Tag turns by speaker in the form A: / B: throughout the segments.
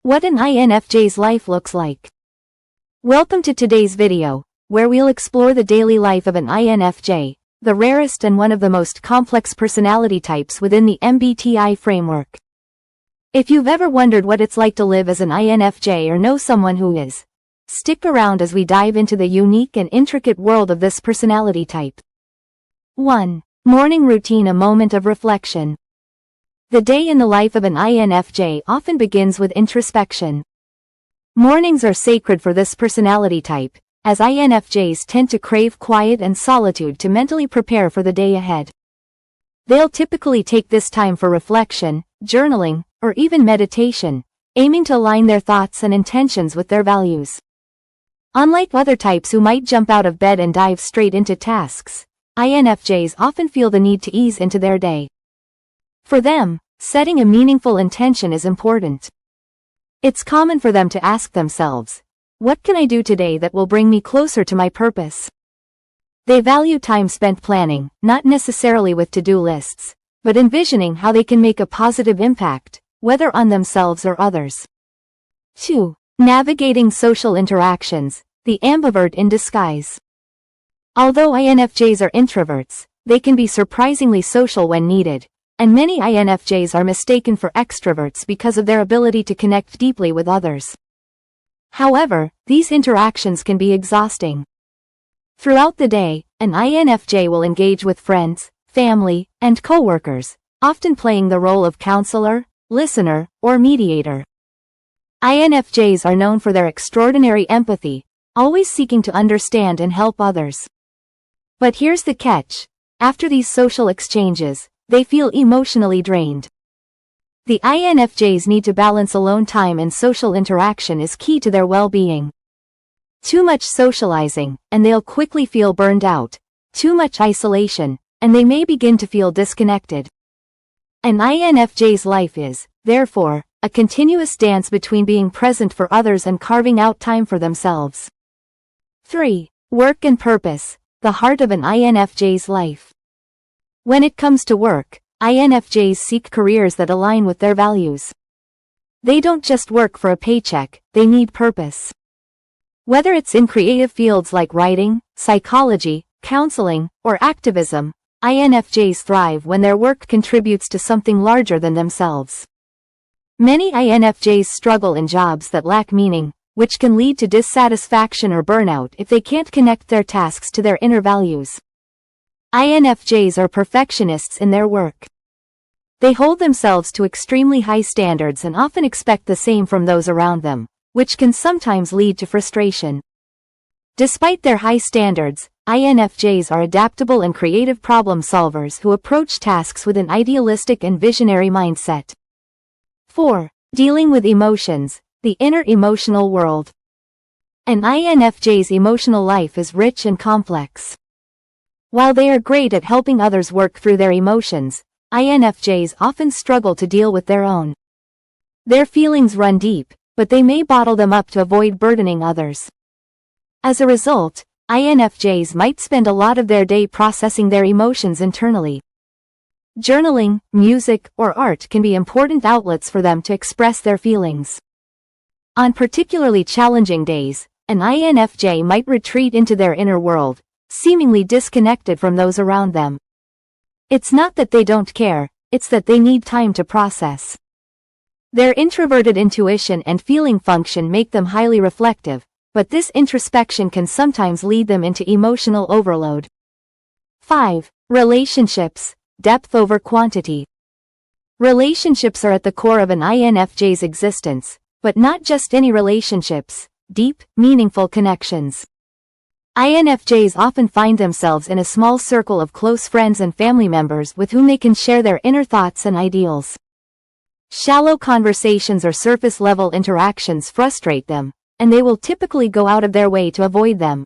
A: What an INFJ's life looks like. Welcome to today's video, where we'll explore the daily life of an INFJ, the rarest and one of the most complex personality types within the MBTI framework. If you've ever wondered what it's like to live as an INFJ or know someone who is, stick around as we dive into the unique and intricate world of this personality type. 1. Morning routine, a moment of reflection. The day in the life of an INFJ often begins with introspection. Mornings are sacred for this personality type, as INFJs tend to crave quiet and solitude to mentally prepare for the day ahead. They'll typically take this time for reflection, journaling, or even meditation, aiming to align their thoughts and intentions with their values. Unlike other types who might jump out of bed and dive straight into tasks, INFJs often feel the need to ease into their day. For them, setting a meaningful intention is important. It's common for them to ask themselves, what can I do today that will bring me closer to my purpose? They value time spent planning, not necessarily with to-do lists, but envisioning how they can make a positive impact, whether on themselves or others. 2. Navigating social interactions, the ambivert in disguise. Although INFJs are introverts, they can be surprisingly social when needed, and many INFJs are mistaken for extroverts because of their ability to connect deeply with others. However, these interactions can be exhausting. Throughout the day, an INFJ will engage with friends, family, and coworkers, often playing the role of counselor, listener, or mediator. INFJs are known for their extraordinary empathy, always seeking to understand and help others. But here's the catch. After these social exchanges, they feel emotionally drained. The INFJs need to balance alone time, and social interaction is key to their well-being. Too much socializing, and they'll quickly feel burned out. Too much isolation, and they may begin to feel disconnected. An INFJ's life is, therefore, a continuous dance between being present for others and carving out time for themselves. 3. Work and purpose, the heart of an INFJ's life. When it comes to work, INFJs seek careers that align with their values. They don't just work for a paycheck, they need purpose. Whether it's in creative fields like writing, psychology, counseling, or activism, INFJs thrive when their work contributes to something larger than themselves. Many INFJs struggle in jobs that lack meaning, which can lead to dissatisfaction or burnout if they can't connect their tasks to their inner values. INFJs are perfectionists in their work. They hold themselves to extremely high standards and often expect the same from those around them, which can sometimes lead to frustration. Despite their high standards, INFJs are adaptable and creative problem solvers who approach tasks with an idealistic and visionary mindset. 4. Dealing with emotions, the inner emotional world. An INFJ's emotional life is rich and complex. While they are great at helping others work through their emotions, INFJs often struggle to deal with their own. Their feelings run deep, but they may bottle them up to avoid burdening others. As a result, INFJs might spend a lot of their day processing their emotions internally. Journaling, music, or art can be important outlets for them to express their feelings. On particularly challenging days, an INFJ might retreat into their inner world, seemingly disconnected from those around them. It's not that they don't care, it's that they need time to process. Their introverted intuition and feeling function make them highly reflective, but this introspection can sometimes lead them into emotional overload. 5. Relationships, depth over quantity. Relationships are at the core of an INFJ's existence, but not just any relationships, deep, meaningful connections. INFJs often find themselves in a small circle of close friends and family members with whom they can share their inner thoughts and ideals. Shallow conversations or surface-level interactions frustrate them, and they will typically go out of their way to avoid them.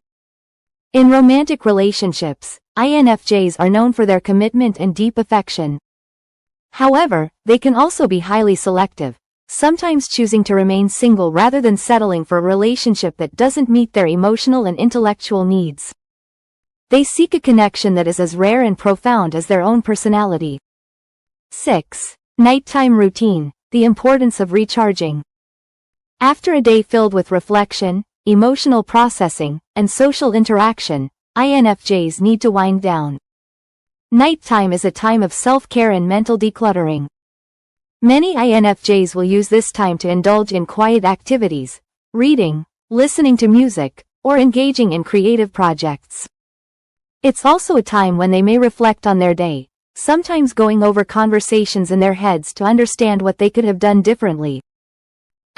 A: In romantic relationships, INFJs are known for their commitment and deep affection. However, they can also be highly selective, sometimes choosing to remain single rather than settling for a relationship that doesn't meet their emotional and intellectual needs. They seek a connection that is as rare and profound as their own personality. 6. Nighttime routine, the importance of recharging. After a day filled with reflection, emotional processing, and social interaction, INFJs need to wind down. Nighttime is a time of self-care and mental decluttering. Many INFJs will use this time to indulge in quiet activities, reading, listening to music, or engaging in creative projects. It's also a time when they may reflect on their day, sometimes going over conversations in their heads to understand what they could have done differently.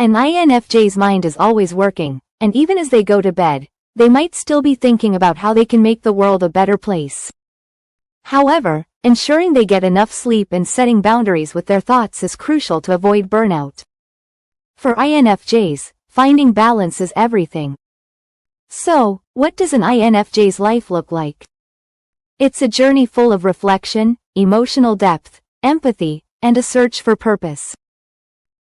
A: An INFJ's mind is always working, and even as they go to bed, they might still be thinking about how they can make the world a better place. However, ensuring they get enough sleep and setting boundaries with their thoughts is crucial to avoid burnout. For INFJs, finding balance is everything. So, what does an INFJ's life look like? It's a journey full of reflection, emotional depth, empathy, and a search for purpose.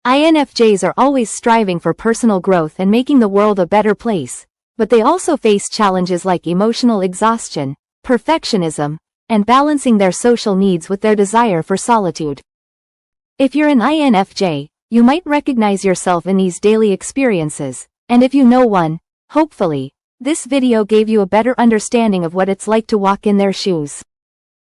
A: INFJs are always striving for personal growth and making the world a better place, but they also face challenges like emotional exhaustion, perfectionism, and balancing their social needs with their desire for solitude. If you're an INFJ, you might recognize yourself in these daily experiences, and if you know one, hopefully, this video gave you a better understanding of what it's like to walk in their shoes.